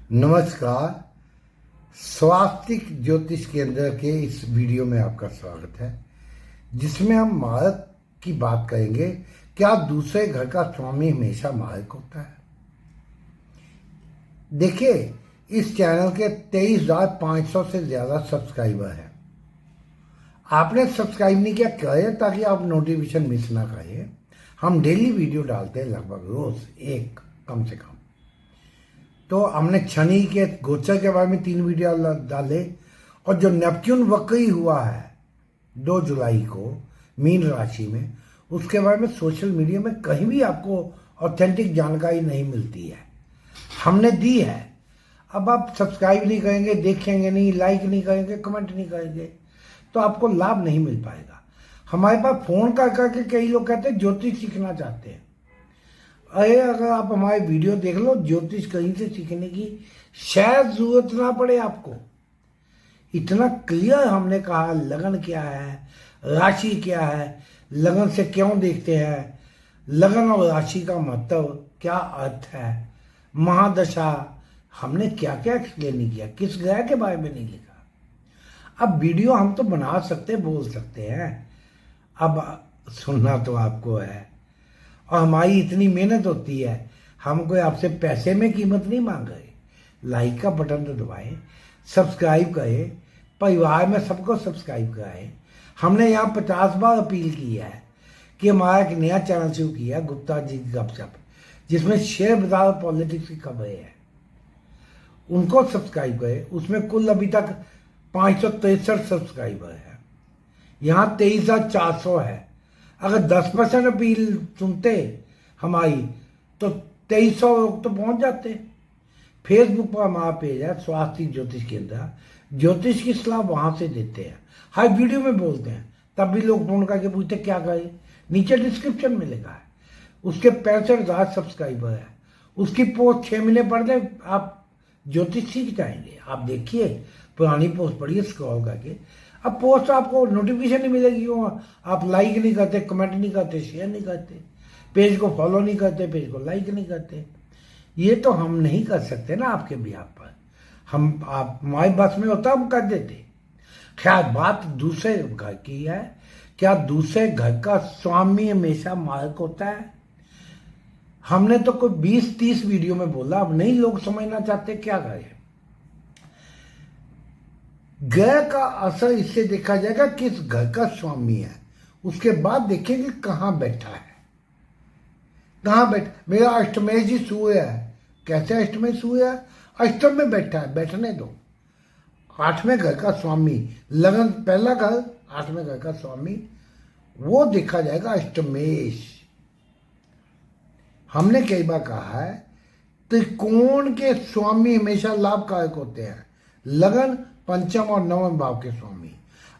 नमस्कार। स्वास्तिक ज्योतिष केंद्र के इस वीडियो में आपका स्वागत है, जिसमें हम मारक की बात करेंगे। क्या दूसरे घर का स्वामी हमेशा मारक होता है? देखिए, इस चैनल के 23,500 से ज़्यादा सब्सक्राइबर हैं। आपने सब्सक्राइब नहीं किया, करें ताकि आप नोटिफिकेशन मिस ना करें। हम डेली वीडियो डालते हैं, लगभग रोज एक कम से कम। तो हमने शनि के गोचर के बारे में 3 वीडियो डाले, और जो नेपच्यून वक्री हुआ है 2 जुलाई को मीन राशि में, उसके बारे में सोशल मीडिया में कहीं भी आपको ऑथेंटिक जानकारी नहीं मिलती है। हमने दी है। अब आप सब्सक्राइब नहीं करेंगे, देखेंगे नहीं, लाइक नहीं करेंगे, कमेंट नहीं करेंगे, तो आपको लाभ नहीं मिल पाएगा। हमारे पास फोन कर करके कई लोग कहते हैं ज्योतिष सीखना चाहते हैं। अरे, अगर आप हमारे वीडियो देख लो, ज्योतिष कहीं से सीखने की शायद जरूरत ना पड़े आपको। इतना क्लियर हमने कहा लगन क्या है, राशि क्या है, लगन से क्यों देखते हैं, लगन और राशि का महत्व क्या अर्थ है, महादशा, हमने क्या क्या एक्सप्लेन नहीं किया, किस ग्रह के बारे में नहीं लिखा। अब वीडियो हम तो बना सकते, बोल सकते हैं, अब सुनना तो आपको है। और हमारी इतनी मेहनत होती है, हम कोई आपसे पैसे में कीमत नहीं मांग रहे। लाइक का बटन तो दबाएं, सब्सक्राइब करें, परिवार में सबको सब्सक्राइब कराएं। हमने यहाँ 50 बार अपील की है कि हमारा एक नया चैनल शुरू किया, गुप्ता जी गपशप, जिसमें शेयर बाजार और पॉलिटिक्स की खबरें हैं। उनको सब्सक्राइब करें। उसमें कुल अभी तक 563 सब्सक्राइबर है। यहाँ 23,400 है। अगर 10% अपील सुनते हमारी तो 2300 लोग तो पहुंच जाते। फेसबुक पर हमारा पेज है स्वास्तिक ज्योतिष केंद्र, ज्योतिष की सलाह वहां से देते हैं, हर वीडियो में बोलते हैं। तब भी लोग फोन करके पूछते क्या करें, नीचे डिस्क्रिप्शन में लिखा है। उसके 65,000 सब्सक्राइबर है। उसकी पोस्ट 6 महीने पढ़ लें, आप ज्योतिष सीख जाएंगे। आप देखिए, पुरानी पोस्ट पढ़िए स्क्रॉल करके। अब पोस्ट आपको नोटिफिकेशन नहीं मिलेगी, आप लाइक नहीं करते, कमेंट नहीं करते, शेयर नहीं करते, पेज को फॉलो नहीं करते, पेज को लाइक नहीं करते। ये तो हम नहीं कर सकते ना आपके बिहाफ पर। हम आप हमारे बस में होता हम कर देते। खैर, बात दूसरे घर की है। क्या दूसरे घर का स्वामी हमेशा मारक होता है? हमने तो कोई 20-30 वीडियो में बोला, अब नहीं लोग समझना चाहते, क्या करें। ग्रह का असर इससे देखा जाएगा किस घर का स्वामी है, उसके बाद देखेंगे कहां बैठा है। कहां बैठा, मेरा अष्टमेश जी सूर्य है। कैसे अष्टमेश सूर्य है? अष्टम में बैठा है, बैठने दो। 8वें घर का स्वामी, लगन पहला घर, 8वें घर का स्वामी, वो देखा जाएगा अष्टमेश। हमने कई बार कहा है त्रिकोण के स्वामी हमेशा लाभकारक होते हैं। लगन, पंचम और नवम भाव के स्वामी।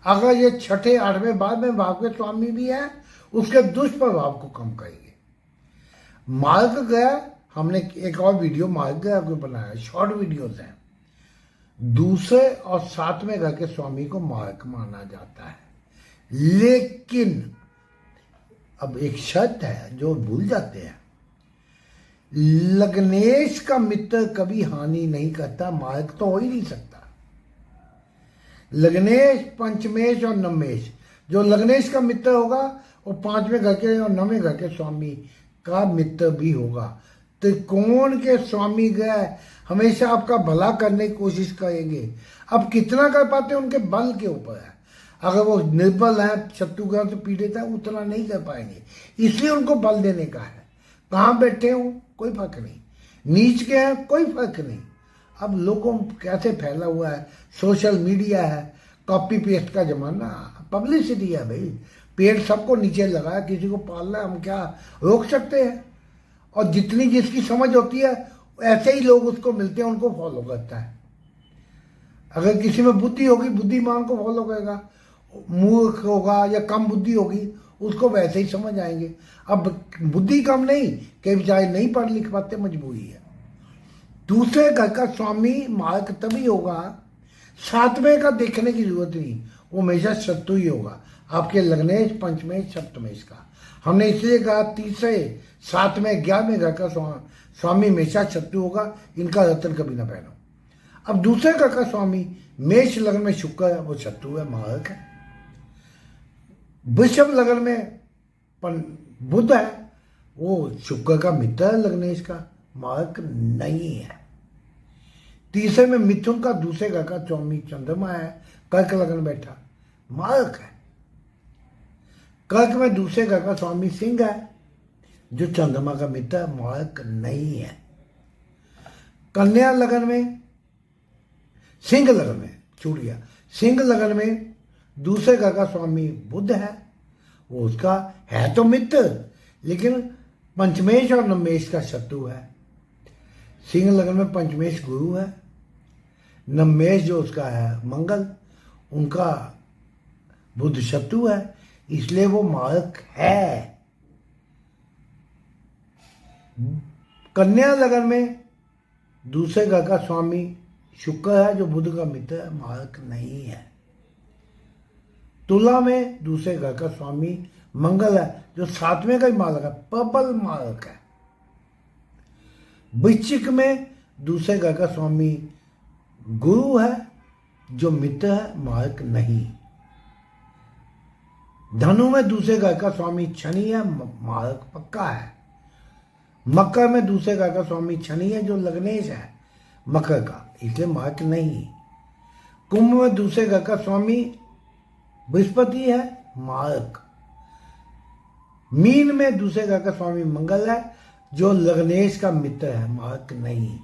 अगर ये 6ठे 8वें 12वें भाव के स्वामी भी है, उसके दुष्प्रभाव को कम करेंगे। मार्ग ग्रह, हमने एक और वीडियो मार्ग ग्रह को बनाया, शॉर्ट वीडियोस हैं। दूसरे और 7वें घर के स्वामी को मार्ग माना जाता है। लेकिन अब एक शर्त है जो भूल जाते हैं, लग्नेश का मित्र कभी हानि नहीं करता, मार्ग तो हो ही नहीं सकता। लग्नेश, पंचमेश और नवमेश, जो लग्नेश का मित्र होगा वो 5वें घर के और 9वें घर के स्वामी का मित्र भी होगा। त्रिकोण के स्वामी ग्रह हमेशा आपका भला करने की कोशिश करेंगे। अब कितना कर पाते हैं उनके बल के ऊपर है। अगर वो निर्बल है, शत्रु ग्रह से पीड़ित है, उतना नहीं कर पाएंगे, इसलिए उनको बल देने का है। कहाँ बैठे हो कोई फर्क नहीं, नीच के हैं कोई फर्क नहीं। अब लोगों कैसे फैला हुआ है, सोशल मीडिया है, कॉपी पेस्ट का जमाना, पब्लिसिटी है भाई। पेड़ सबको नीचे लगा, किसी को पालना, हम क्या रोक सकते हैं। और जितनी जिसकी समझ होती है ऐसे ही लोग उसको मिलते हैं, उनको फॉलो करता है। अगर किसी में बुद्धि होगी, बुद्धिमान को फॉलो करेगा। मूर्ख होगा या कम बुद्धि होगी, उसको वैसे ही समझ आएंगे। अब बुद्धि कम नहीं, कई बेचारे नहीं पढ़ लिख पाते, मजबूरी है। दूसरे घर का स्वामी मार्ग तभी होगा, 7वें का देखने की जरूरत नहीं, वो हमेशा शत्रु ही होगा। आपके लग्नेश, पंचमेश, सप्तमेश का। हमने इसलिए कहा तीसरे, सातवें, 11वें घर का स्वामी हमेशा शत्रु होगा, इनका रत्न कभी ना पहनो। अब दूसरे घर का स्वामी मेष लग्न में शुक्र है, वो शत्रु है, मारक है। वृषभ लग्न में बुध है, वो शुक्र का मित्र है, लग्नेश का, मारक नहीं है। तीसरे में मिथुन का दूसरे घर का स्वामी चंद्रमा है, कर्क लग्न बैठा, मारक है। कर्क में दूसरे घर का स्वामी सिंह है, जो चंद्रमा का मित्र है, मारक नहीं है। कन्या लगन में, सिंह लगन में, छूट गया, सिंह लगन में दूसरे घर का स्वामी बुध है, वो उसका है तो मित्र, लेकिन पंचमेश और नवमेश का शत्रु है। सिंह लगन में पंचमेश गुरु है, नवमेश जो उसका है मंगल, उनका बुध शत्रु है, इसलिए वो मारक है। कन्या लगन में दूसरे घर का स्वामी शुक्र है, जो बुध का मित्र है, मारक नहीं है। तुला में दूसरे घर का स्वामी मंगल है, जो सातवें का ही मारक है, प्रबल मारक है। वृश्चिक में दूसरे घर का स्वामी गुरु है, जो मित्र है, मारक नहीं। धनु में दूसरे घर का स्वामी शनि है, मारक पक्का है। मकर में दूसरे घर का स्वामी शनि है, जो लग्नेश है मकर का, इसलिए मारक नहीं। कुंभ में दूसरे घर का स्वामी बृहस्पति है, मारक। मीन में दूसरे घर का स्वामी मंगल है, जो लग्नेश का मित्र है, मारक नहीं।